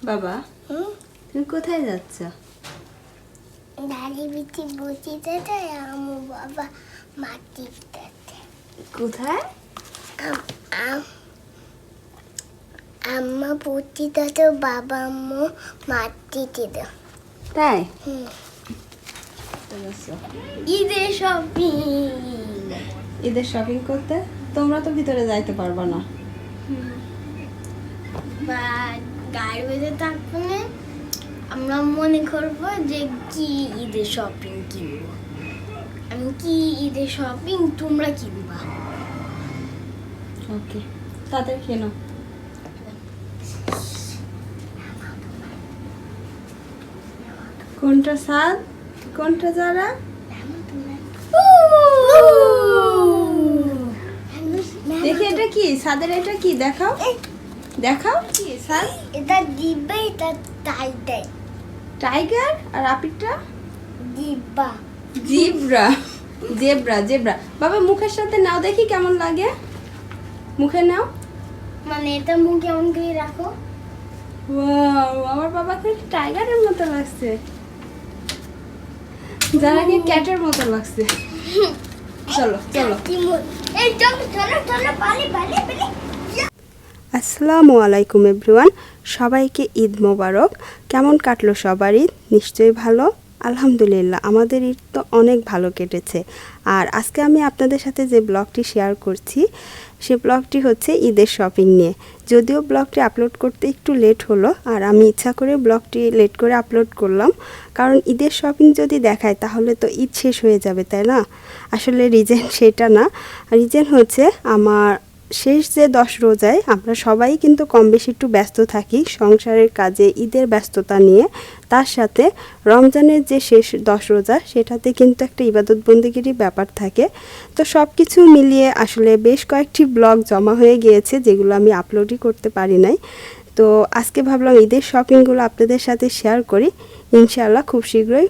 বাবা তুমি কোথায় যাচ্ছ? দাঁড়ি বিচি বসিতে তাই আমার বাবা মাটি দিতে। কোথায়? আম্মা বসিতে তো বাবা আম্মু মাটি দিতে। তাই ঈদের শপিং। ঈদের শপিং করতে তোমরা তো ভিতরে যাইতে পারবা না। বা গাড়ি বেঁধে থাকবো না, আমরা মনে করবো যে কি ঈদের শপিং কিনবো। আমি কি ঈদের শপিং তোমরা কিনবা। ওকে তাদের কেন কোনটা সাদ কোনটা যারা? দেখি এটা কি সাদের, এটা কি দেখাও দেখাও। কি সাদ? এটা দিব্বা, এটা টাইটাই টাইগার আর আপিরটা দিব্বা। জিব্রা। Zebra zebra. বাবা মুখের সাথে নাও দেখি কেমন লাগে, মুখে নাও। মানে এটা মুখ কেমন করে রাখো। ওয়াও আমার বাবাকে টাইগারের মতো লাগছে, যারাকে ক্যাটের মতো লাগছে। চলো চলো। এই চলো চলো চলো পালি পালি পালি। আসসালামু আলাইকুম এভরিওয়ান, সবাইকে ঈদ মোবারক। কেমন কাটলো সবার ঈদ? নিশ্চয়ই ভালো। আলহামদুলিল্লাহ আমাদের ঈদ তো অনেক ভালো কেটেছে। আর আজকে আমি আপনাদের সাথে যে ব্লগটি শেয়ার করছি সে ব্লগটি হচ্ছে ঈদের শপিং নিয়ে। যদিও ব্লগটি আপলোড করতে একটু লেট হলো, আর আমি ইচ্ছা করে ব্লগটি লেট করে আপলোড করলাম, কারণ ঈদের শপিং যদি দেখায় তাহলে তো ঈদ শেষ হয়ে যাবে, তাই না? আসলে রিজন সেটা না, রিজন হচ্ছে আমার শেষ যে 10 রোজায় আমরা সবাই কিন্তু কম বেশি একটু ব্যস্ত থাকি সংসারের কাজে, ঈদের ব্যস্ততা নিয়ে। তার সাথে রমজানের যে শেষ 10 রোজা সেটাতে কিন্তু একটা ইবাদত বন্দেগীরই ব্যাপার থাকে। তো সব কিছু মিলিয়ে আসলে বেশ কয়েকটি ব্লগ জমা হয়ে গিয়েছে যেগুলো আমি আপলোডই করতে পারি নাই। তো আজকে ভাবলাম ঈদের শপিংগুলো আপনাদের সাথে শেয়ার করি। ইনশাআল্লাহ খুব শীঘ্রই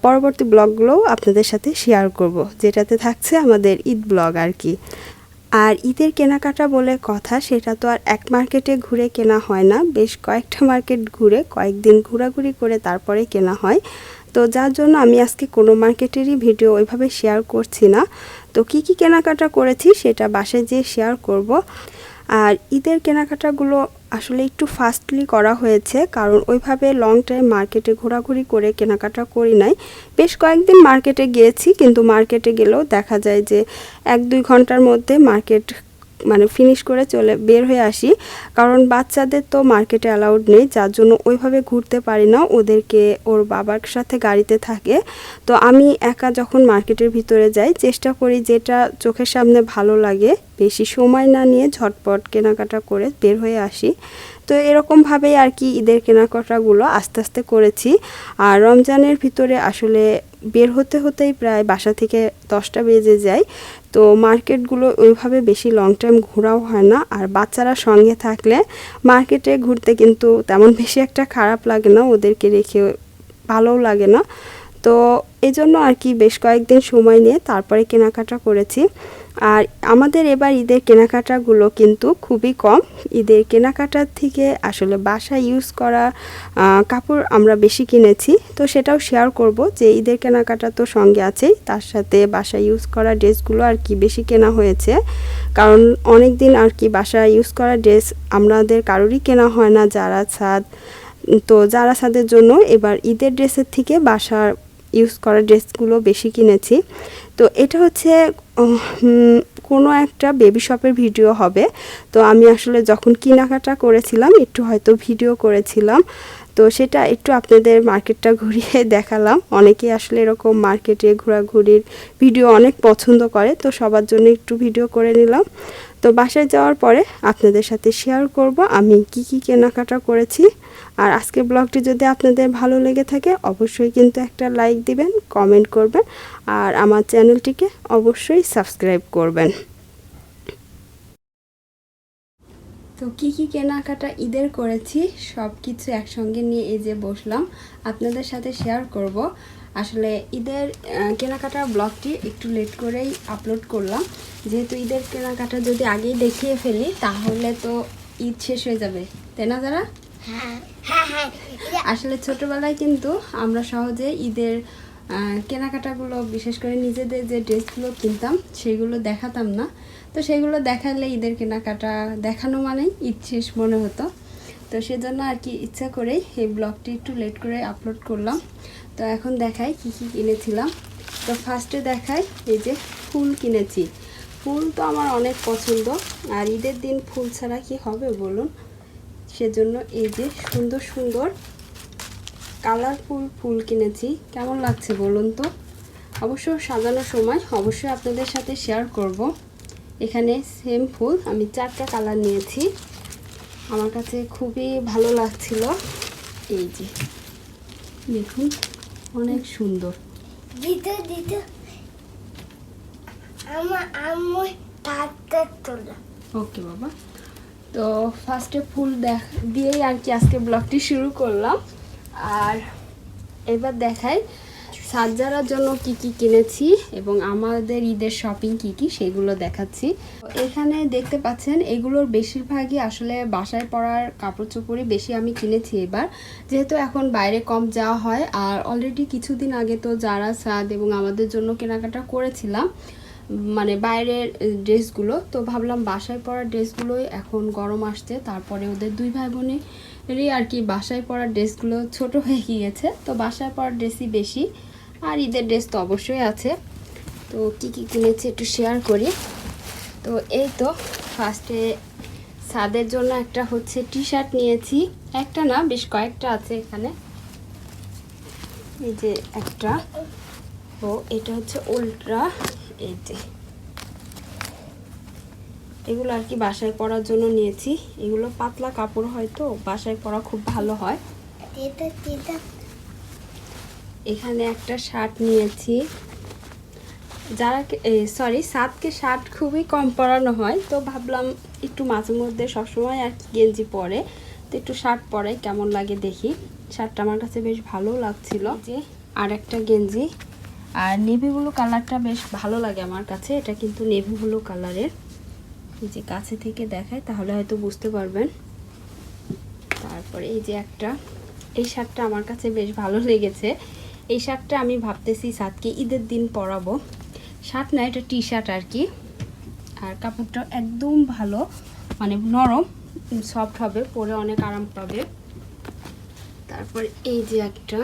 পরবর্তী ব্লগগুলোও আপনাদের সাথে শেয়ার করব, যেটাতে থাকছে আমাদের ঈদ ব্লগ আর কি। আর ঈদের কেনাকাটা বলে কথা, সেটা তো আর এক মার্কেটে ঘুরে কেনা হয় না, বেশ কয়েকটা মার্কেট ঘুরে কয়েকদিন ঘোরাঘুরি করে তারপরে কেনা হয়। তো যার জন্য আমি আজকে কোনো মার্কেটেরই ভিডিও ওইভাবে শেয়ার করছি না। তো কি কি কেনাকাটা করেছি সেটা বাসায় যেয়ে শেয়ার করব। আর ঈদের কেনাকাটাগুলো আসলে একটু ফাস্টলি করা হয়েছে, কারণ ওইভাবে লং টাইম মার্কেটে ঘোরাঘুরি করে কেনাকাটা করি নাই। বেশ কয়েকদিন মার্কেটে গিয়েছি, কিন্তু মার্কেটে গেলেও দেখা যায় যে 1-2 ঘন্টার মধ্যে মার্কেট মানে ফিনিশ করে বের হয়ে আসি, কারণ বাচ্চাদের তো মার্কেটে অ্যালাউড নেই, যার জন্য ওইভাবে ঘুরতে পারি না, ওদেরকে ওর বাবার সাথে গাড়িতে থাকে। তো আমি একা যখন মার্কেটের ভিতরে যাই চেষ্টা করি যেটা চোখের সামনে ভালো লাগে বেশি সময় না নিয়ে ঝটপট কেনাকাটা করে বের হয়ে আসি। তো এরকমভাবেই আর কি ঈদের কেনাকাটাগুলো আস্তে আস্তে করেছি। আর রমজানের ভিতরে আসলে বের হতে হতেই প্রায় বাসা থেকে 10টা বেজে যায়। তো মার্কেটগুলো ওইভাবে বেশি লং টাইম ঘোরাও হয় না, আর বাচ্চারা সঙ্গে থাকলে মার্কেটে ঘুরতে কিন্তু তেমন বেশি একটা খারাপ লাগে না, ওদেরকে রেখে ভালোও লাগে না। তো এই জন্য আর কি বেশ কয়েকদিন সময় নিয়ে তারপরে কেনাকাটা করেছি। আর আমাদের এবার ঈদের কেনাকাটাগুলো কিন্তু খুবই কম। ঈদের কেনাকাটার থেকে আসলে বাসায় ইউজ করা কাপড় আমরা বেশি কিনেছি, তো সেটাও শেয়ার করব যে ঈদের কেনাকাটা তো সঙ্গে আছেই, তার সাথে বাসায় ইউজ করা ড্রেসগুলো আর কি বেশি কেনা হয়েছে, কারণ অনেক দিন আর কি বাসায় ইউজ করা ড্রেস আমাদের কারোরই কেনা হয় না যারা ছাদ। তো যারা ছাদের জন্য এবার ঈদের ড্রেসের থেকে বাসার ইউজ করা ড্রেসগুলো বেশি কিনেছি। তো এটা হচ্ছে কোনো একটা বেবি শপের ভিডিও হবে। তো আমি আসলে যখন কেনাকাটা করেছিলাম একটু হয়তো ভিডিও করেছিলাম, তো সেটা একটু আপনাদের মার্কেটটা ঘুরিয়ে দেখালাম। অনেকেই আসলে এরকম মার্কেটে ঘোরাঘুরির ভিডিও অনেক পছন্দ করে, তো সবার জন্য একটু ভিডিও করে নিলাম। তো বাসায় যাওয়ার পরে আপনাদের সাথে শেয়ার করব আমি কি কি কেনাকাটা করেছি। আর আজকের ব্লগটি যদি আপনাদের ভালো লেগে থাকে অবশ্যই কিন্তু একটা লাইক দিবেন, কমেন্ট করবেন, আর আমার চ্যানেলটিকে অবশ্যই সাবস্ক্রাইব করবেন। তো কি কি কেনাকাটা ঈদের করেছি সব কিছু একসঙ্গে নিয়ে এই যে বসলাম আপনাদের সাথে শেয়ার করব। আসলে ঈদের কেনাকাটার ব্লগটি একটু লেট করেই আপলোড করলাম, যেহেতু ঈদের কেনাকাটা যদি আগেই দেখিয়ে ফেলি তাহলে তো ঈদ শেষ হয়ে যাবে, তাই না? যারা হ্যাঁ হ্যাঁ হ্যাঁ আসলে ছোটবেলায় কিন্তু আমরা সহজে ঈদের কেনাকাটাগুলো, বিশেষ করে নিজেদের যে ড্রেসগুলো কিনতাম সেগুলো দেখাতাম না। তো সেগুলো দেখালে ঈদের কেনাকাটা দেখানো মানেই ঈদ শেষ মনে হতো। তো সেজন্য আর কি ইচ্ছা করেই এই ব্লগটি একটু লেট করে আপলোড করলাম। তো এখন দেখাই কী কী কিনেছিলাম। তো ফার্স্টে দেখাই এই যে ফুল কিনেছি। ফুল তো আমার অনেক পছন্দ, আর ঈদের দিন ফুল ছাড়া কি হবে বলুন। সেজন্য এই যে সুন্দর সুন্দর কালারফুল ফুল কিনেছি। কেমন লাগছে বলুন তো? অবশ্য সাজানোর সময় অবশ্যই আপনাদের সাথে শেয়ার করব। এখানে সেম ফুল আমি 4টা কালার নিয়েছি। আমার কাছে খুবই ভালো লাগছিল। এই যে দেখুন, অনেক সুন্দর। দিতে দিতে আমার আম্মু তাতে তোলা। ওকে বাবা। তো ফার্স্টে ফুল দিয়েই আর কি আজকে ব্লগটি শুরু করলাম। আর এবার দেখাই সাজ্জারার জন্য কি কি কিনেছি এবং আমাদের ঈদের শপিং কি কি সেগুলো দেখাচ্ছি। এখানে দেখতে পাচ্ছেন এগুলোর বেশিরভাগই আসলে বাসায় পরার কাপড় চোপড়ই বেশি আমি কিনেছি এবার, যেহেতু এখন বাইরে কম যাওয়া হয়। আর অলরেডি কিছুদিন আগে তো যারা সাদ এবং আমাদের জন্য কেনাকাটা করেছিলাম, মানে বাইরের ড্রেসগুলো, তো ভাবলাম বাসায় পরা ড্রেসগুলোই এখন গরম আসছে, তারপরে ওদের 2 ভাই বোনেরই আর কি বাসায় পরা ড্রেসগুলো ছোট হয়ে গিয়েছে, তো বাসায় পরা ড্রেসই বেশি। আর ঈদের ড্রেস তো অবশ্যই আছে। তো কি কি কিনেছি একটু শেয়ার করি। তো এই তো ফার্স্টে সাদের জন্য একটা হচ্ছে টি শার্ট নিয়েছি। একটা না, বেশ কয়েকটা আছে এখানে। এই যে একটা, ও এটা হচ্ছে উল্ট্রা। এই যে এগুলো আর কি বাসায় পরার জন্য নিয়েছি। এগুলো পাতলা কাপড়, হয়তো বাসায় পরা খুব ভালো হয়। এখানে একটা শার্ট নিয়েছি। যারা সাদকে শার্ট খুবই কম পরানো হয়, তো ভাবলাম একটু মাঝে মধ্যে সবসময় আর কি গেঞ্জি পরে, তো একটু শার্ট পরাই কেমন লাগে দেখি। শার্টটা আমার কাছে বেশ ভালো লাগছিল। যে আর একটা গেঞ্জি, আর নেভি ব্লু কালারটা বেশ ভালো লাগে আমার কাছে। এটা কিন্তু নেভি ব্লু কালারের। এই যে কাছে থেকে দেখায় তাহলে হয়তো বুঝতে পারবেন। তারপরে এই যে একটা, এই শার্টটা আমার কাছে বেশ ভালো লেগেছে। এই শার্টটা আমি ভাবতেছি সাদকে ঈদের দিন পরাবো। শার্ট না, এটা টি শার্ট আর কি। আর কাপড়টা একদম ভালো, মানে নরম সফট হবে, পরে অনেক আরাম পাবে। তারপর এই যে একটা,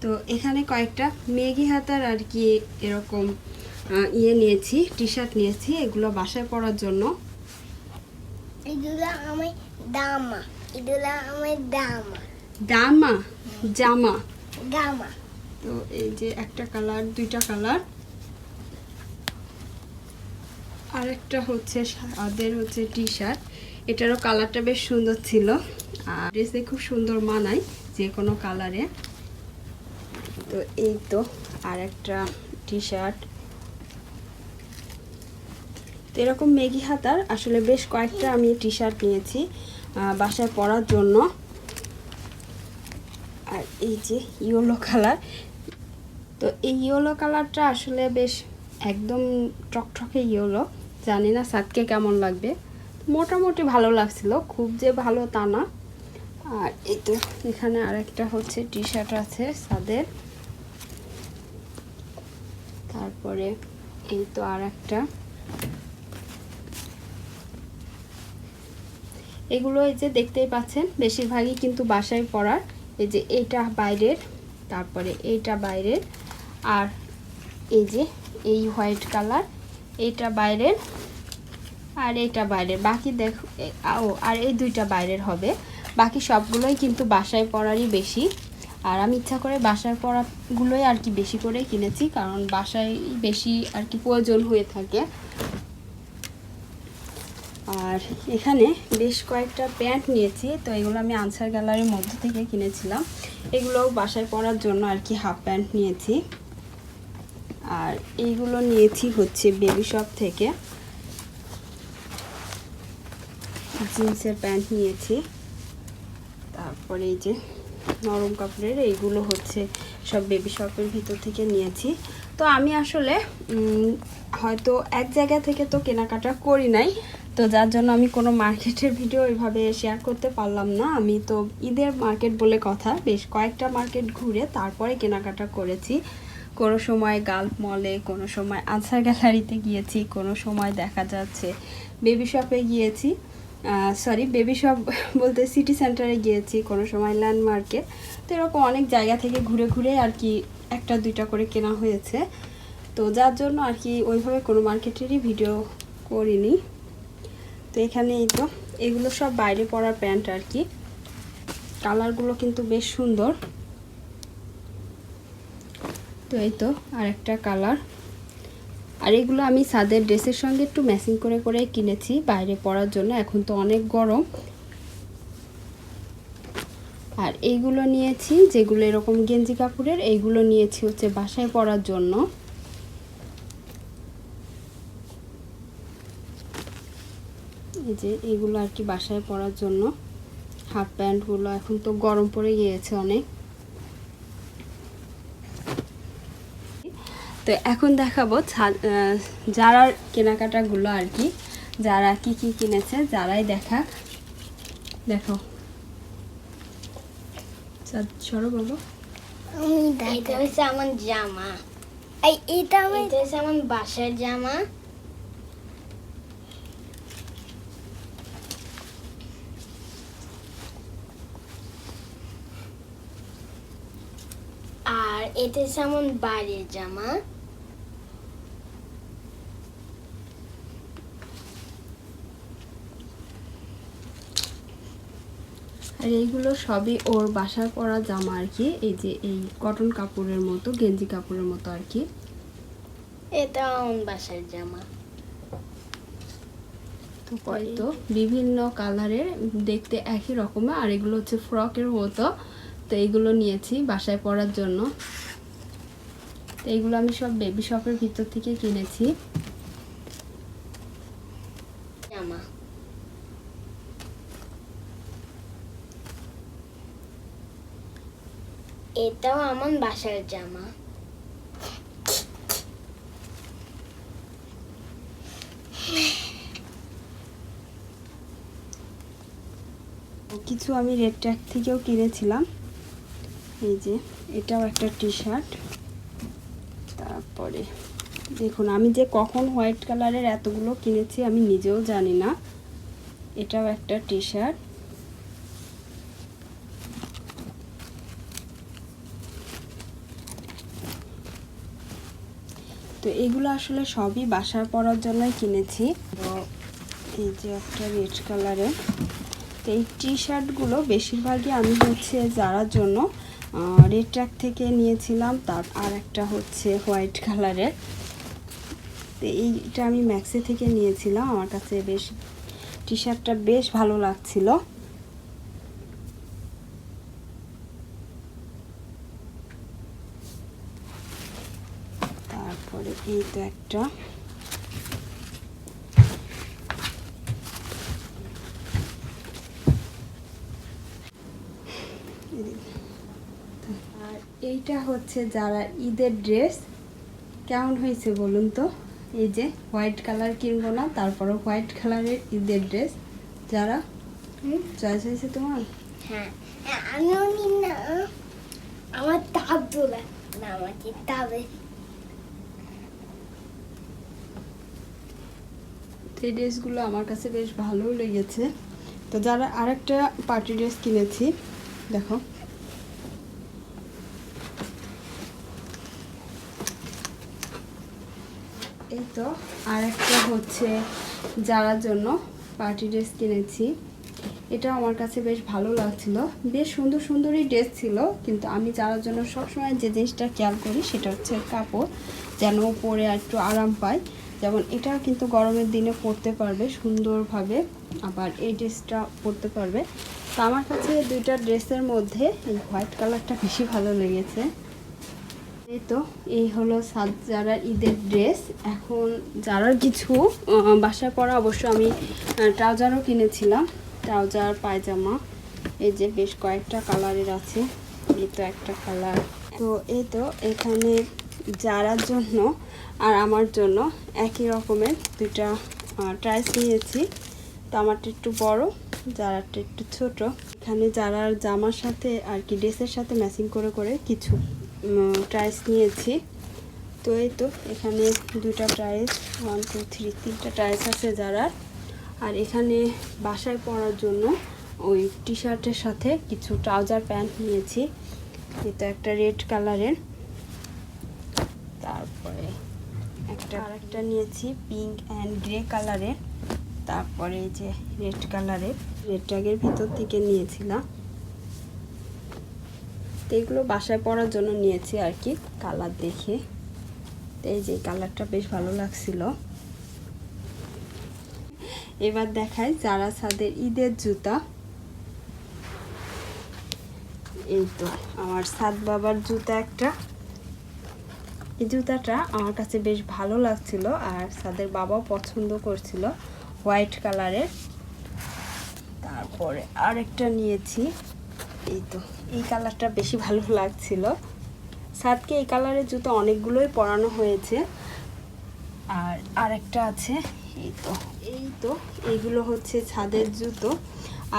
তো এখানে কয়েকটা মেঘি হাতার আর কি এরকম নিয়েছি, টি শার্ট নিয়েছি, এগুলো বাসায় পরার জন্য। এগুলো আমার দামা, এগুলো আমার দামা দামা জামা। দামা। তো এই যে একটা কালার, 2টা কালার। আরেকটা হচ্ছে সাদের হচ্ছে টি শার্ট, এটারও কালারটা বেশ সুন্দর ছিল, আর ড্রেসে খুব সুন্দর মানায় যে কোনো কালারে। তো এই তো আর একটা টি শার্ট। তো এরকম মেঘি হাতার আসলে বেশ কয়েকটা আমি টি শার্ট নিয়েছি বাসায় পরার জন্য। আর এই যে ইয়েলো কালার, তো এই ইয়েলো কালারটা আসলে বেশ একদম টকটকে ইয়েলো। জানি না সাদকে কেমন লাগবে, মোটামুটি ভালো লাগছিল, খুব যে ভালো তা না। আর এই তো এখানে আরেকটা হচ্ছে টি শার্ট আছে সাদের। তারপরে এই তো আর একটা, এগুলো এই যে দেখতেই পাচ্ছেন বেশিরভাগই কিন্তু বাসায় পরার। এই যে এইটা বাইরের, তারপরে এইটা বাইরের, আর এই যে এই হোয়াইট কালার এইটা বাইরের, আর এইটা বাইরের। বাকি দেখো, আর এই 2টা বাইরের হবে। বাকি সবগুলোই কিন্তু বাসায় পরারই বেশি। আর আমি ইচ্ছা করে বাসায় পরাগুলোই আর কি বেশি করে কিনেছি, কারণ বাসায় বেশি আর কি প্রয়োজন হয়ে থাকে। আর এখানে বেশ কয়েকটা প্যান্ট নিয়েছি। তো এগুলো আমি আনসার গ্যালারির মধ্যে থেকে কিনেছিলাম। এগুলোও বাসায় পরার জন্য আর কি হাফ প্যান্ট নিয়েছি। আর এইগুলো নিয়েছি হচ্ছে বেবি শপ থেকে, জিন্সের প্যান্ট নিয়েছি। তারপরে এই যে নরম কাপড়ের। এইগুলো হচ্ছে সব বেবি শপের ভিতর থেকে নিয়েছি। তো আমি আসলে হয়তো এক জায়গা থেকে তো কেনাকাটা করি নাই, তো যার জন্য আমি কোনো মার্কেটের ভিডিও ওইভাবে শেয়ার করতে পারলাম না। আমি তো ঈদের মার্কেট বলে কথা বেশ কয়েকটা মার্কেট ঘুরে তারপরে কেনাকাটা করেছি। কোনো সময় গাল্ফ মলে, কোনো সময় আনসার গ্যালারিতে গিয়েছি, কোনো সময় দেখা যাচ্ছে বেবি শপে গিয়েছি, বেবি শপ বলতে সিটি সেন্টারে গিয়েছি, কোনো সময় ল্যান্ডমার্কে। তো এরকম অনেক জায়গা থেকে ঘুরে ঘুরে আর কি একটা দুইটা করে কেনা হয়েছে। তো যার জন্য আর কি ওইভাবে কোনো মার্কেটেরই ভিডিও করিনি। তো এখানে এই তো এগুলো সব বাইরে পরার প্যান্ট আর কি। কালারগুলো কিন্তু বেশ সুন্দর। তো এই তো আরেকটা কালার। আর এগুলো আমি সাদের ড্রেসের সঙ্গে একটু ম্যাচিং করে করে কিনেছি বাইরে পরার জন্য, এখন তো অনেক গরম। আর এইগুলো নিয়েছি যেগুলো এরকম গেঞ্জি কাপড়ের, এইগুলো নিয়েছি হচ্ছে বাসায় পরার জন্য। এই যে এইগুলো আর কি বাসায় পরার জন্য হাফ প্যান্টগুলো, এখন তো গরম পড়ে গিয়েছে অনেক। তো এখন দেখাবো যারার কেনাকাটাগুলো আর কি, যারা কি কি কিনেছে যারাই দেখাক। দেখো সরো বাবা। এটা হচ্ছে আমার জামা, এটা হচ্ছে আমার বাসার জামা। আর এটা হচ্ছে আমার বাড়ির জামা। আর এইগুলো সবই ওর বাসায় পরা জামা আর কি। এই যে এই কটন কাপড়ের মতো, গেঞ্জি কাপড়ের মতো আর কি। এটা আমার বাসার জামা। তো বিভিন্ন কালারের, দেখতে একই রকমের। আর এগুলো হচ্ছে ফ্রকের মতো। তো এইগুলো নিয়েছি বাসায় পরার জন্য। তো এইগুলো আমি সব বেবি শপের ভিতর থেকে কিনেছি। জামা এটাও আমার বাসার জামা। কিছু আমি রেড ট্যাগ থেকেও কিনেছিলাম। এই যে এটাও একটা টি শার্ট। তারপরে দেখুন আমি যে কখন হোয়াইট কালারের এতগুলো কিনেছি আমি নিজেও জানি না। এটাও একটা টি শার্ট। তো এগুলো আসলে সবই বাসায় পরার জন্যই কিনেছি। তো এই যে একটা রেড কালারের। তো এই টি শার্টগুলো বেশিরভাগই আমি হচ্ছে যারার জন্য রেড ট্যাগ থেকে নিয়েছিলাম। আর একটা হচ্ছে হোয়াইট কালারের। তো এইটা আমি ম্যাক্সে থেকে নিয়েছিলাম। আমার কাছে বেশ টি শার্টটা বেশ ভালো লাগছিল। তারপরে এই তো একটা, আর এইটা হচ্ছে যারা ঈদের ড্রেস। কেমন হয়েছে বলুন তো? এই যে হোয়াইট কালার কিনবো না, তারপরে হোয়াইট কালারের ঈদের ড্রেস। যারা চয়েস হয়েছে তোমার? হ্যাঁ, আমিও নিন না, আমার তাপ তোলা না, আমাকে তাবে। এই ড্রেসগুলো আমার কাছে বেশ ভালো লেগেছে। তো যারা আরেকটা পার্টি ড্রেস কিনেছি, দেখো এই তো আরেকটা হচ্ছে যারার জন্য পার্টি ড্রেস কিনেছি। এটা আমার কাছে বেশ ভালো লাগছিল। বেশ সুন্দর সুন্দরই ড্রেস ছিল, কিন্তু আমি যারার জন্য সবসময় যে জিনিসটা খেয়াল করি সেটা হচ্ছে কাপড়, যেন পরে একটু আরাম পায়। যেমন এটাও কিন্তু গরমের দিনে পরতে পারবে সুন্দরভাবে, আবার এই ড্রেসটা পরতে পারবে। তো আমার কাছে দুইটা ড্রেসের মধ্যে এই হোয়াইট কালারটা বেশি ভালো লেগেছে। এই তো এই হলো যারার ঈদের ড্রেস। এখন যারার কিছু বাসায় পরা, অবশ্য আমি ট্রাউজারও কিনেছিলাম, ট্রাউজার পায়জামা। এই যে বেশ কয়েকটা কালারের আছে, এই তো একটা কালার। তো এই তো এখানে যারার জন্য আর আমার জন্য একই রকমের দুইটা ট্রাইস নিয়েছি। তো আমারটা একটু বড়, যারারটা একটু ছোট। এখানে যারার জামার সাথে আর কি ড্রেসের সাথে ম্যাচিং করে করে কিছু ট্রাইস নিয়েছি। তো এই তো এখানে দুইটা ট্রাইস, 1 2 3 তিনটা ট্রাইস আছে যারার। আর এখানে বাসায় পরার জন্য ওই টি শার্টের সাথে কিছু ট্রাউজার প্যান্ট নিয়েছি। এটা একটা রেড কালারের, তারপরে আরেকটা নিয়েছি পিঙ্ক অ্যান্ড গ্রে কালারের, তারপরে এই যে রেড কালারের, রেড ট্যাগের ভিতর থেকে নিয়েছিলাম। তো এগুলো বাসায় পরার জন্য নিয়েছি আর কি কালার দেখে। তো এই যে কালারটা বেশ ভালো লাগছিল। এবার দেখাই যারা ছাদের ঈদের জুতা। এই তো আমার সাদ বাবার জুতা একটা। এই জুতাটা আমার কাছে বেশ ভালো লাগছিল আর সাদের বাবাও পছন্দ করছিল, হোয়াইট কালারের। তারপরে আরেকটা নিয়েছি, এই তো এই কালারটা বেশি ভালো লাগছিল। সাদকে এই কালারের জুতো অনেকগুলোই পরানো হয়েছে। আর আরেকটা আছে, এই তো এইগুলো হচ্ছে ছাদের জুতো।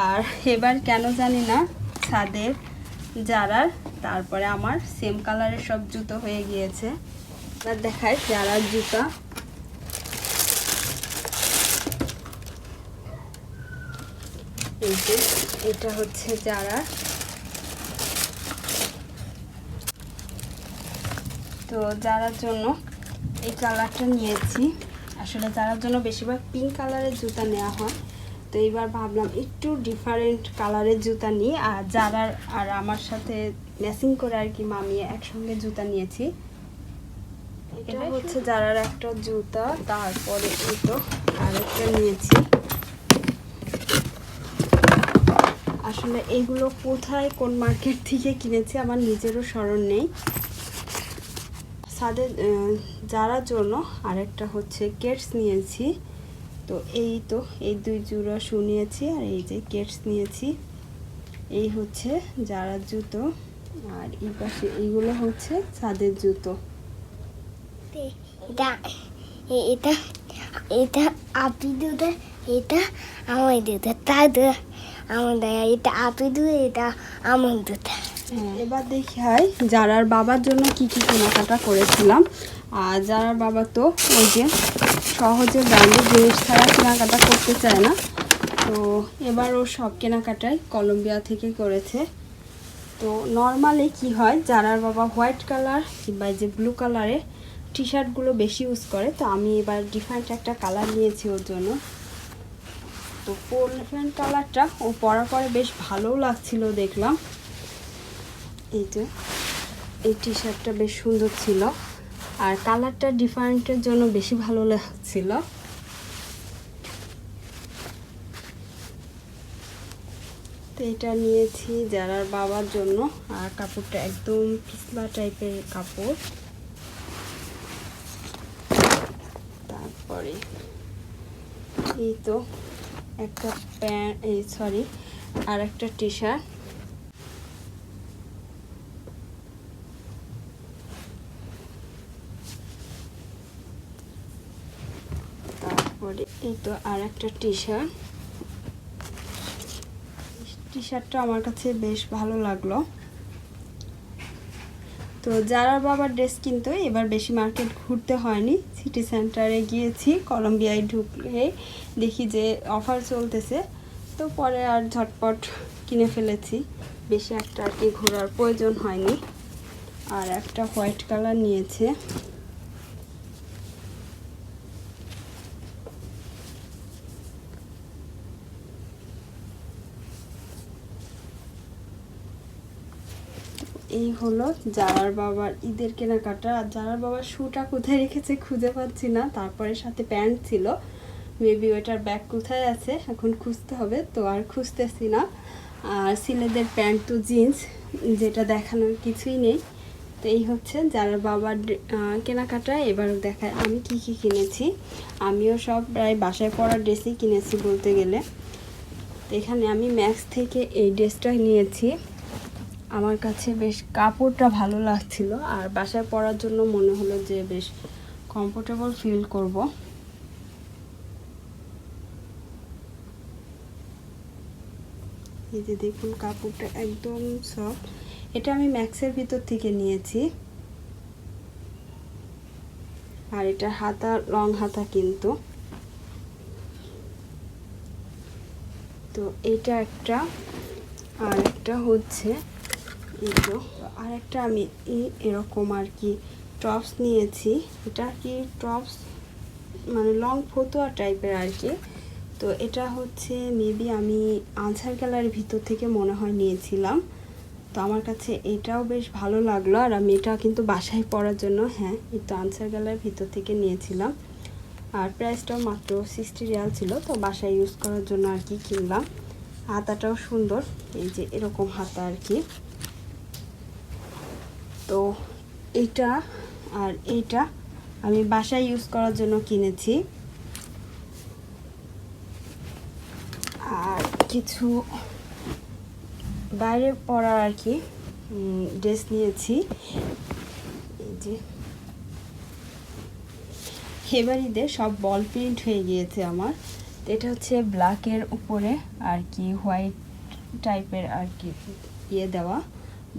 আর এবার কেন জানি না ছাদের যারার তারপরে আমার সেম কালারের সব জুতো হয়ে গিয়েছে। এবার দেখায় যারার জুতা। এই যে এটা হচ্ছে যারার। তো যারার জন্য এই কালারটা নিয়েছি। আসলে যারার জন্য বেশিরভাগ পিঙ্ক কালারের জুতা নেওয়া হয়, তো এইবার ভাবলাম একটু ডিফারেন্ট কালারের জুতা নিই। আর যারার আর আমার সাথে ম্যাচিং করে আর কি মামিয়ে একসঙ্গে জুতা নিয়েছি। এটা হচ্ছে যারার একটা জুতা। তারপরে এই তো আরেকটা নিয়েছি। আসলে এগুলো কোথায় কোন মার্কেট থেকে কিনেছি আমার নিজেরও স্মরণ নেই। ছাদের যারার জন্য আরেকটা হচ্ছে কেটস নিয়েছি। তো এই দুই জোড়া শু নিয়েছি আর এই যে কেটস নিয়েছি। এই হচ্ছে যারার জুতো। আর এই পাশে এইগুলো হচ্ছে ছাদের জুতো। এটা এটা এটা আপি দুধ, এটা আমার দুধ, তা দুধ আমাদের, এটা আপি দুধ, এটা আমার দুধ। এবার দেখি হয় যারার বাবার জন্য কি কি কেনাকাটা করেছিলাম। আর যারার বাবা তো ওই যে সহজে ব্র্যান্ডের জিনিস ছাড়া কেনাকাটা করতে চায় না। তো এবার ও সব কেনাকাটাই কলম্বিয়া থেকে করেছে। তো নর্মালি কি হয় যারার বাবা হোয়াইট কালার কিংবা যে ব্লু কালারের টি শার্টগুলো বেশি ইউজ করে। তো আমি এবার ডিফারেন্ট একটা কালার নিয়েছি ওর জন্য। তো ডিফারেন্ট কালারটা ও পরার পরে বেশ ভালোও লাগছিল দেখলাম। এই যে এই টি শার্টটা বেশ সুন্দর ছিল আর কালারটা ডিফারেন্টের জন্য বেশি ভালো লাগছিল। তো এটা নিয়েছি যারার বাবার জন্য। আর কাপড়টা একদম পিছলা টাইপের কাপড়। তারপরে এই তো একটা প্যান্ট, আর একটা টি শার্ট। তারপরে এই তো আর একটা টি শার্ট। টি শার্টটা আমার কাছে বেশ ভালো লাগলো। তো যারার বাবার ড্রেস কিন্তু এবার বেশি মার্কেট ঘুরতে হয়নি, সিটি সেন্টারে গিয়েছি। কলম্বিয়ায় ঢুকে দেখি যে অফার চলতেছে, তো পরে আর ঝটপট কিনে ফেলেছি। বেশি একটা আর কি ঘোরার প্রয়োজন হয়নি। আর একটা হোয়াইট কালার নিয়েছে। এই হলো যারার বাবার ঈদের কেনাকাটা। আর যারার বাবার শুটা কোথায় রেখেছে খুঁজে পাচ্ছি না। তারপরে সাথে প্যান্ট ছিল, মেবি ওইটার ব্যাগ কোথায় আছে এখন খুঁজতে হবে, তো আর খুঁজতেছি না। আর ছেলেদের প্যান্ট তো জিন্স, যেটা দেখানোর কিছুই নেই। তো এই হচ্ছে যারার বাবার কেনাকাটা। এবার দেখায় আমি কি কি কিনেছি। আমিও সব প্রায় বাসায় পরা ড্রেসই কিনেছি বলতে গেলে। তো এখানে আমি ম্যাক্স থেকে এই ড্রেসটা নিয়েছি। আমার কাছে বেশ কাপড়টা ভালো লাগছিল, আর বাসায় পরার জন্য মনে হলো যে বেশ কমফোর্টেবল ফিল করব। এই যে দেখুন কাপড়টা একদম সফট। এটা আমি ম্যাক্সের ভিতর থেকে নিয়েছি, আর এটা হাতা লং হাতা কিন্তু। তো এটা একটা, আর একটা হচ্ছে এই তো, আর একটা আমি এরকম আর কি টপস নিয়েছি। এটা আর কি টপস মানে লং ফতুয়া টাইপের আর কি। তো এটা হচ্ছে মেবি আমি আনসার কালারের ভিতর থেকে মনে হয় নিয়েছিলাম। তো আমার কাছে এটাও বেশ ভালো লাগলো, আর আমি এটা কিন্তু বাসায় পরার জন্য, হ্যাঁ এই তো আনসার কালারের ভিতর থেকে নিয়েছিলাম। আর প্রাইসটাও মাত্র 60 রিয়াল ছিল, তো বাসায় ইউজ করার জন্য আর কি কিনলাম। হাতাটাও সুন্দর, এই যে এরকম হাতা আর কি। তো এটা আর এইটা আমি বাসায় ইউজ করার জন্য কিনেছি। আর কিছু বাইরে পরার আর কি ড্রেস নিয়েছি। এই যে এবার ঈদে সব বল প্রিন্ট হয়ে গিয়েছে আমার। তো এটা হচ্ছে ব্ল্যাকের উপরে আর কি হোয়াইট টাইপের আর কি দেওয়া,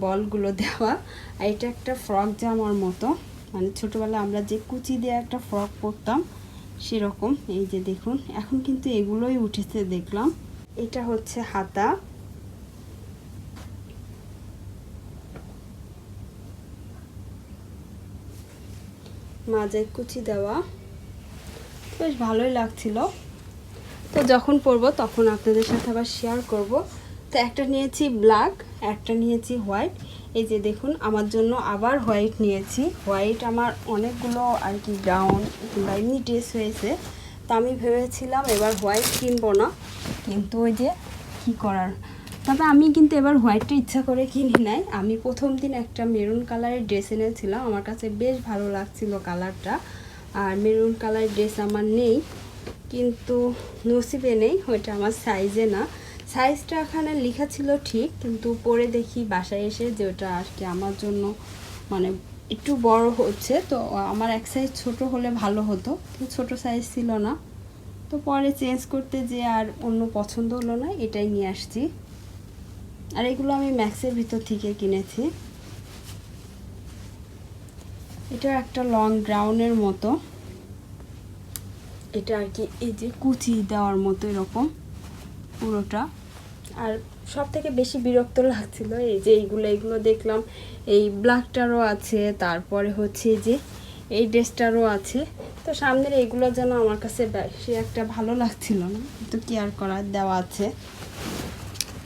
বলগুলো দেওয়া। আর এটা একটা ফ্রক জামার মতো, মানে ছোটোবেলায় আমরা যে কুচি দিয়ে একটা ফ্রক পরতাম সেরকম। এই যে দেখুন এখন কিন্তু এগুলোই উঠেছে দেখলাম। এটা হচ্ছে হাতা, মাঝে কুচি দেওয়া, বেশ ভালোই লাগছিল। তো যখন পরবো তখন আপনাদের সাথে আবার শেয়ার করব। তো একটা নিয়েছি ব্ল্যাক, একটা নিয়েছি হোয়াইট। এই যে দেখুন আমার জন্য আবার হোয়াইট নিয়েছি। হোয়াইট আমার অনেকগুলো আর কি গাউন কিংবা এমনি ড্রেস হয়েছে, তো আমি ভেবেছিলাম এবার হোয়াইট কিনবো না, কিন্তু ওই যে কী করার। তবে আমি কিন্তু এবার হোয়াইটটা ইচ্ছা করে কিনি নাই। আমি প্রথম দিন একটা মেরুন কালারের ড্রেস এনেছিলাম, আমার কাছে বেশ ভালো লাগছিল কালারটা। আর মেরুন কালারের ড্রেস আমার নেই, কিন্তু নসিবে নেই, ওইটা আমার সাইজে না। সাইজটা এখানে লেখা ছিল ঠিক, কিন্তু পরে দেখি বাসায় এসে যে ওটা আর কি আমার জন্য মানে একটু বড় হচ্ছে। তো আমার এক সাইজ ছোট হলে ভালো হতো, কিন্তু ছোটো সাইজ ছিল না। তো পরে চেঞ্জ করতে যে আর অন্য পছন্দ হলো না, এটাই নিয়ে আসছি। আর এগুলো আমি ম্যাক্সের ভিতর থেকে কিনেছি। এটা একটা লং গ্রাউনের মতো, এটা আর কি এই যে কুচি দেওয়ার মতো এরকম পুরোটা। আর সব থেকে বেশি বিরক্ত লাগছিল এই যে এইগুলো দেখলাম, এই ব্ল্যাকটারও আছে, তারপরে হচ্ছে যে এই ড্রেসটারও আছে। তো সামনের এইগুলো যেন আমার কাছে বেশি একটা ভালো লাগছিল না, তো কেয়ার করার দেওয়া আছে।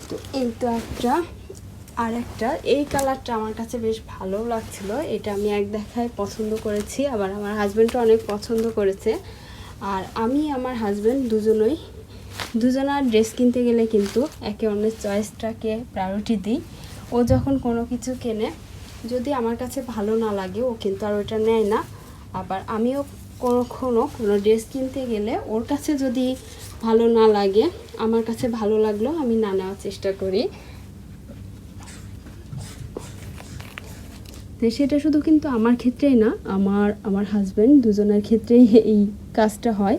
তো এই তো একটা, আর একটা এই কালারটা আমার কাছে বেশ ভালো লাগছিল, এটা আমি এক দেখায় পছন্দ করেছি, আবার আমার হাজব্যান্ডও অনেক পছন্দ করেছে। আর আমি আমার হাজব্যান্ড দুজনার ড্রেস কিনতে গেলে কিন্তু একে অন্যের চয়েসটাকে প্রায়োরিটি দিই। ও যখন কোনো কিছু কেনে, যদি আমার কাছে ভালো না লাগে ও কিন্তু আর ওটা নেয় না। আবার আমিও কোনো ড্রেস কিনতে গেলে ওর কাছে যদি ভালো না লাগে, আমার কাছে ভালো লাগলেও আমি না নেওয়ার চেষ্টা করি। সেটা শুধু কিন্তু আমার ক্ষেত্রেই না, আমার হাজব্যান্ড দুজনের ক্ষেত্রেই এই কাজটা হয়।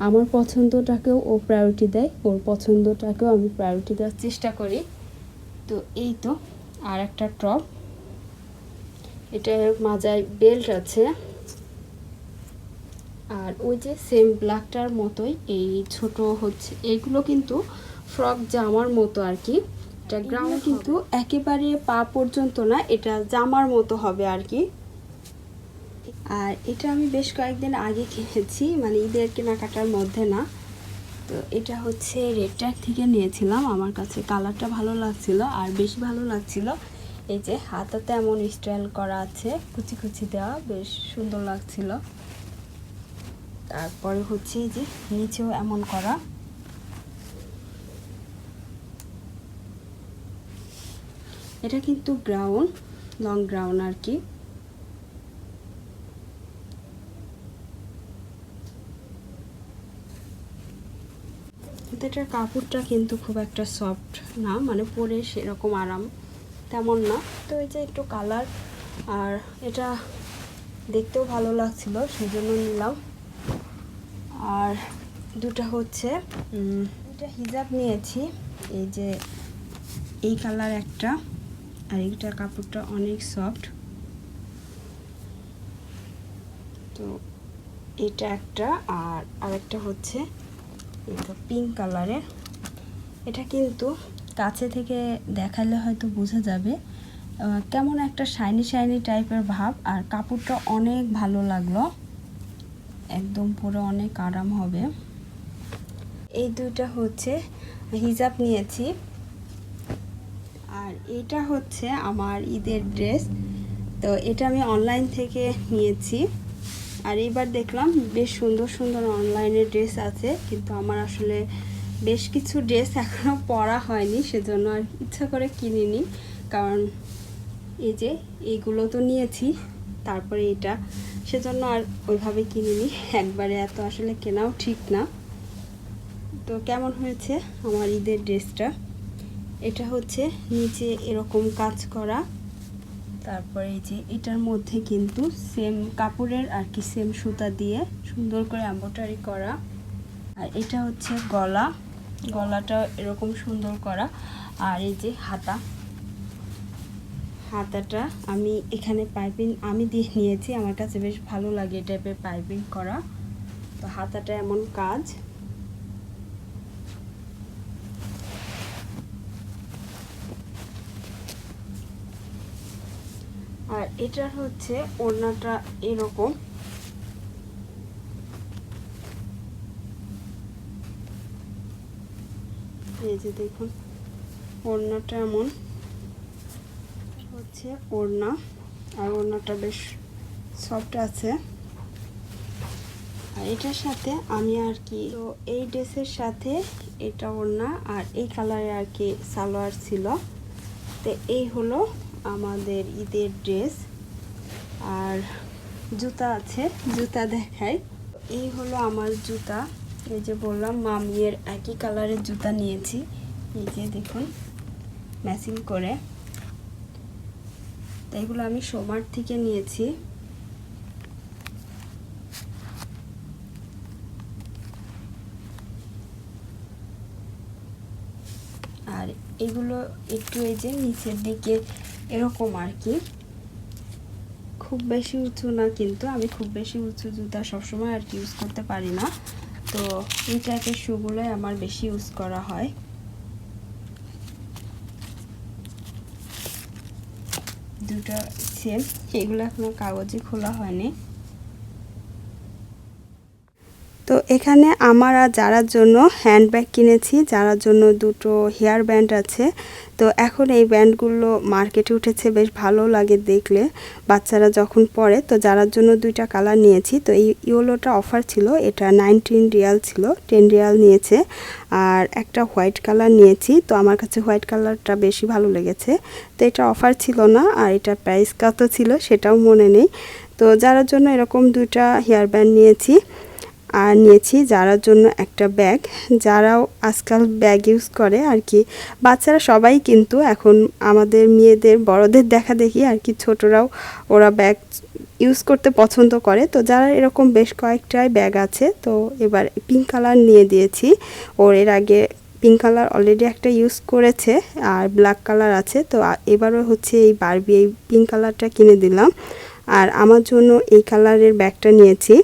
আমার পছন্দটাকেও ও প্রায়োরিটি দেয়, ওর পছন্দটাকেও আমি প্রায়োরিটি দেওয়ার চেষ্টা করি। তো এই তো আর একটা টপ, এটা মাজায় বেল্ট আছে। আর ওই যে সেম ব্ল্যাকটার মতোই এই ছোট হচ্ছে, এইগুলো কিন্তু ফ্রক জামার মতো আর কি। এটা গ্রাউন্ড কিন্তু একেবারে পা পর্যন্ত না, এটা জামার মতো হবে আর কি। আর এটা আমি বেশ কয়েকদিন আগে কিনেছি, মানে ঈদের কেনাকাটার মধ্যে না। তো এটা হচ্ছে রেড ট্যাগ থেকে নিয়েছিলাম, আমার কাছে কালারটা ভালো লাগছিল। আর বেশি ভালো লাগছিল এই যে হাতাতে এমন স্টাইল করা আছে, কুচি কুচি দেওয়া, বেশ সুন্দর লাগছিল। তারপরে হচ্ছে এই যে নিচেও এমন করা। এটা কিন্তু গ্রাউন, লং গ্রাউন আর কি। তো এটার কাপড়টা কিন্তু খুব একটা সফট না, মানে পরে সেরকম আরাম তেমন না। তো এই যে একটু কালার, আর এটা দেখতেও ভালো লাগছিল সেজন্য নিলাম। আর দুটা হচ্ছে এটা হিজাব নিয়েছি, এই যে এই কালার একটা, আর এইটা কাপড়টা অনেক সফট। তো এটা একটা, আর আরেকটা হচ্ছে এটা পিঙ্ক কালারের। এটা কিন্তু কাছে থেকে দেখালে হয়তো বোঝা যাবে কেমন একটা শাইনি শাইনি টাইপের ভাব, আর কাপড়টা অনেক ভালো লাগলো, একদম পুরো অনেক আরাম হবে। এই দুইটা হচ্ছে হিজাব নিয়েছি, আর এটা হচ্ছে আমার ঈদের ড্রেস। তো এটা আমি অনলাইন থেকে নিয়েছি, আর এবার দেখলাম বেশ সুন্দর সুন্দর অনলাইনে ড্রেস আছে, কিন্তু আমার আসলে বেশ কিছু ড্রেস এখনও পরা হয়নি, সেজন্য আর ইচ্ছা করে কিনিনি। কারণ এই যে এইগুলো তো নিয়েছি, তারপরে এটা, সেজন্য আর ওইভাবে কিনিনি একবারে, এত আসলে কেনাও ঠিক না। তো কেমন হয়েছে আমার ঈদের ড্রেসটা? এটা হচ্ছে নিচে এরকম কাজ করা, তারপরে এই যে এটার মধ্যে কিন্তু সেম কাপড়ের আর কি সেম সুতা দিয়ে সুন্দর করে এমব্রয়ডারি করা। আর এটা হচ্ছে গলাটা এরকম সুন্দর করা। আর এই যে হাতাটা আমি এখানে পাইপিং আমি দিয়ে নিয়েছি, আমার কাছে বেশ ভালো লাগে এই টাইপের পাইপিং করা। তো হাতাটা এমন কাজ। আর এটার হচ্ছে ওড়নাটা এরকম, এই যে দেখুন ওড়নাটা এমন হচ্ছে ওড়না, আর ওড়নাটা বেশ সফট আছে। আর এটার সাথে আমি আর কি, তো এই ড্রেসের সাথে এটা ওড়না, আর এই কালারে আর কি সালোয়ার ছিল। তো এই হলো আমাদের ঈদের ড্রেস। আর জুতা আছে, জুতা দেখাই। এই হলো আমার জুতা, এই যে বললাম মামিয়ের একই কালারের জুতা নিয়েছি, এই যে দেখুন ম্যাচিং করে। তো এগুলো আমি সোমার থেকে নিয়েছি। আর এগুলো একটু এই যে নিচের দিকে এরকম আর কি, খুব বেশি উঁচু না, কিন্তু আমি খুব বেশি উঁচু জুতা সবসময় আর কি ইউজ করতে পারি না। তো এই টাইপের শুগুলোই আমার বেশি ইউজ করা হয়। দুটো সেম, এগুলো এখনো কাগজে খোলা হয়নি। তো এখানে আমার আর যারার জন্য হ্যান্ডব্যাগ কিনেছি, যারার জন্য দুটো হেয়ার ব্যান্ড আছে। তো এখন এই ব্যান্ডগুলো মার্কেটে উঠেছে, বেশ ভালো লাগে দেখলে বাচ্চারা যখন পরে। তো যারার জন্য দুইটা কালার নিয়েছি। তো এই ইয়েলোটা অফার ছিল, এটা 19 রিয়াল ছিল, 10 রিয়াল নিয়েছে। আর একটা হোয়াইট কালার নিয়েছি, তো আমার কাছে হোয়াইট কালারটা বেশি ভালো লেগেছে। তো এটা অফার ছিল না, আর এটা প্রাইস কত ছিল সেটাও মনে নেই। তো যারার জন্য এরকম দুইটা হেয়ার ব্যান্ড নিয়েছি। আর নিয়েছি যারার জন্য একটা ব্যাগ, যারাও আজকাল ব্যাগ ইউজ করে আর কি, বাচ্চারা সবাই কিন্তু এখন আমাদের মেয়েদের বড়দের দেখা দেখি আর কি, ছোটরাও ওরা ব্যাগ ইউজ করতে পছন্দ করে। তো যারা এরকম বেশ কয়েকটাই ব্যাগ আছে। তো এবার পিঙ্ক কালার নিয়ে দিয়েছি, ওর এর আগে পিঙ্ক কালার অলরেডি একটা ইউজ করেছে, আর ব্ল্যাক কালার আছে। তো এবারও হচ্ছে এই বারবি এই পিঙ্ক কালারটা কিনে দিলাম। আর আমার জন্য এই কালারের ব্যাগটা নিয়েছি।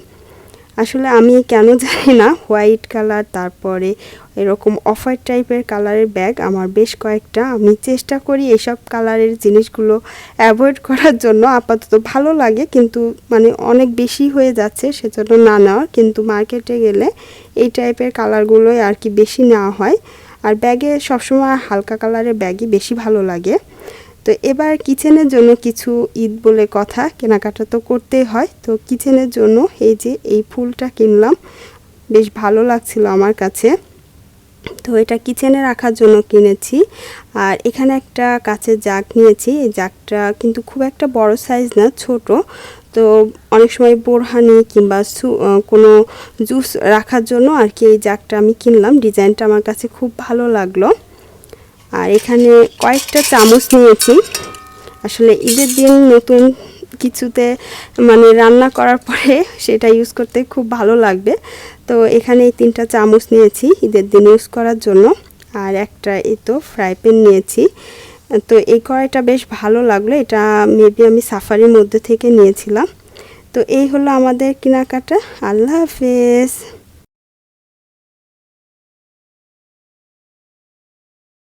আসলে আমি কেন জানি না হোয়াইট কালার, তারপরে এরকম অফ হোয়াইট টাইপের কালারের ব্যাগ আমার বেশ কয়েকটা, আমি চেষ্টা করি এসব কালারের জিনিসগুলো অ্যাভয়েড করার জন্য। আপাতত ভালো লাগে, কিন্তু মানে অনেক বেশি হয়ে যাচ্ছে সেজন্য না নেওয়ার। কিন্তু মার্কেটে গেলে এই টাইপের কালারগুলোই আর কি বেশি নেওয়া হয়। আর ব্যাগে সবসময় হালকা কালারের ব্যাগই বেশি ভালো লাগে। তো এবার কিচেনের জন্য কিছু ঈদ বলে কথা, কেনাকাটা তো করতেই হয়। তো কিচেনের জন্য এই যে এই ফুলটা কিনলাম, বেশ ভালো লাগছিল আমার কাছে। তো এটা কিচেনে রাখার জন্য কিনেছি। আর এখানে একটা কাচের জাগ নিয়েছি, এই জাগটা কিন্তু খুব একটা বড় সাইজ না, ছোট। তো তো অনেক সময় বোরহানি কিংবা কোনো জুস রাখার জন্য আর কি এই জাগটা আমি কিনলাম। ডিজাইনটা আমার কাছে খুব ভালো লাগলো। আর এখানে কয়েকটা চামচ নিয়েছি। আসলে ঈদের দিন নতুন কিছুতে মানে রান্না করার পরে সেটা ইউজ করতে খুব ভালো লাগবে। তো এখানে এই 3টা চামচ নিয়েছি ঈদের দিন ইউজ করার জন্য। আর একটা এই তো ফ্রাই প্যান নিয়েছি। তো এই কড়াইটা বেশ ভালো লাগলো, এটা মেবি আমি সাফারির মধ্যে থেকে নিয়েছিলাম। তো এই হলো আমাদের কেনাকাটা। আল্লাহ হাফেজ।